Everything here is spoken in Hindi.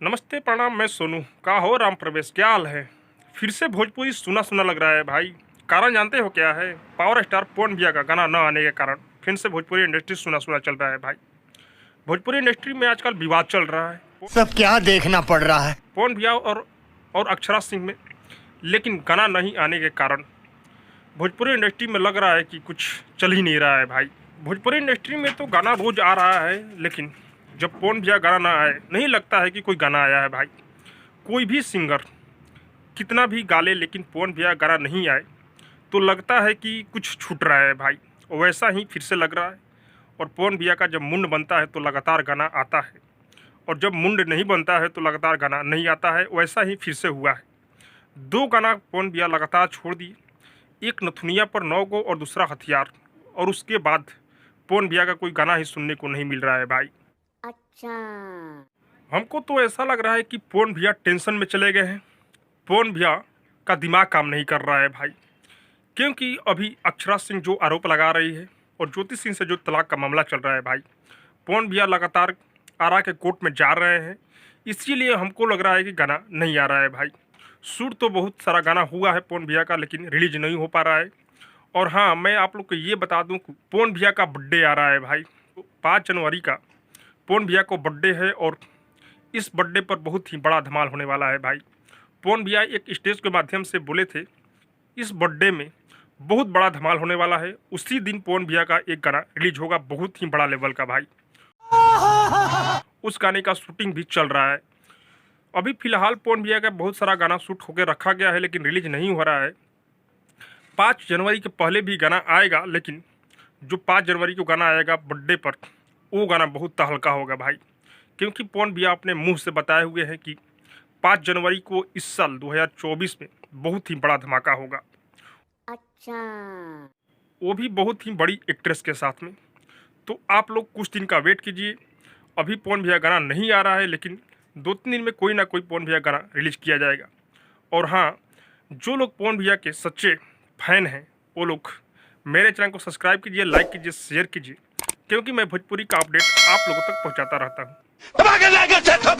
नमस्ते प्रणाम, मैं सोनू। का हो राम प्रवेश, क्या हाल है? फिर से भोजपुरी सुना सुना लग रहा है भाई। कारण जानते हो क्या है? पावर स्टार पवन भैया का गाना न आने के कारण फिर से भोजपुरी इंडस्ट्री सुना सुना चल रहा है भाई। भोजपुरी इंडस्ट्री में आजकल विवाद चल रहा है सब क्या देखना पड़ रहा है। पवन भैया और अक्षरा सिंह में, लेकिन गाना नहीं आने के कारण भोजपुरी इंडस्ट्री में लग रहा है कि कुछ चल ही नहीं रहा है भाई। भोजपुरी इंडस्ट्री में तो गाना रोज आ रहा है, लेकिन जब पवन भैया गाना ना आए, नहीं लगता है कि कोई गाना आया है भाई। कोई भी सिंगर कितना भी गा ले, लेकिन पवन भैया गाना नहीं आए तो लगता है कि कुछ छूट रहा है भाई। वैसा ही फिर से लग रहा है। और पवन भैया का जब मुंड बनता है तो लगातार गाना आता है, और जब मुंड नहीं बनता है तो लगातार गाना नहीं आता है। वैसा ही फिर से हुआ है। 2 गाना पवन भैया लगातार छोड़ दिए, एक नथुनिया पर 9 गो और दूसरा हथियार, और उसके बाद पवन भैया का कोई गाना ही सुनने को नहीं मिल रहा है भाई। अच्छा, हमको तो ऐसा लग रहा है कि पवन भैया टेंशन में चले गए हैं। पवन भैया का दिमाग काम नहीं कर रहा है भाई, क्योंकि अभी अक्षरा सिंह जो आरोप लगा रही है और ज्योति सिंह से जो तलाक का मामला चल रहा है भाई, पवन भैया लगातार आरा के कोर्ट में जा रहे हैं। इसीलिए हमको लग रहा है कि गाना नहीं आ रहा है भाई। शूट तो बहुत सारा गाना हुआ है पवन भैया का, लेकिन रिलीज नहीं हो पा रहा है। और हाँ, मैं आप लोग को ये बता दूं कि पवन भैया का बर्थडे आ रहा है भाई। 5 जनवरी का पवन भैया को बर्थडे है, और इस बर्थडे पर बहुत ही बड़ा धमाल होने वाला है भाई। पवन भैया एक स्टेज के माध्यम से बोले थे, इस बर्थडे में बहुत बड़ा धमाल होने वाला है। उसी दिन पवन भैया का एक गाना रिलीज होगा, बहुत ही बड़ा लेवल का भाई। उस गाने का शूटिंग भी चल रहा है। अभी फिलहाल पवन भैया का बहुत सारा गाना शूट होकर रखा गया है, लेकिन रिलीज नहीं हो रहा है। 5 जनवरी के पहले भी गाना आएगा, लेकिन जो 5 जनवरी को गाना आएगा बर्थडे पर, वो गाना बहुत तहलका होगा भाई। क्योंकि पवन भैया अपने मुंह से बताए हुए हैं कि 5 जनवरी को इस साल 2024 में बहुत ही बड़ा धमाका होगा, अच्छा। वो भी बहुत ही बड़ी एक्ट्रेस के साथ में। तो आप लोग कुछ दिन का वेट कीजिए। अभी पवन भैया गाना नहीं आ रहा है, लेकिन 2-3 दिन में कोई ना कोई पवन भैया गाना रिलीज किया जाएगा। और हाँ, जो लोग पवन भैया के सच्चे फैन हैं, वो लोग मेरे चैनल को सब्सक्राइब कीजिए, लाइक कीजिए, शेयर कीजिए, क्योंकि मैं भोजपुरी का अपडेट आप लोगों तक पहुंचाता रहता हूं।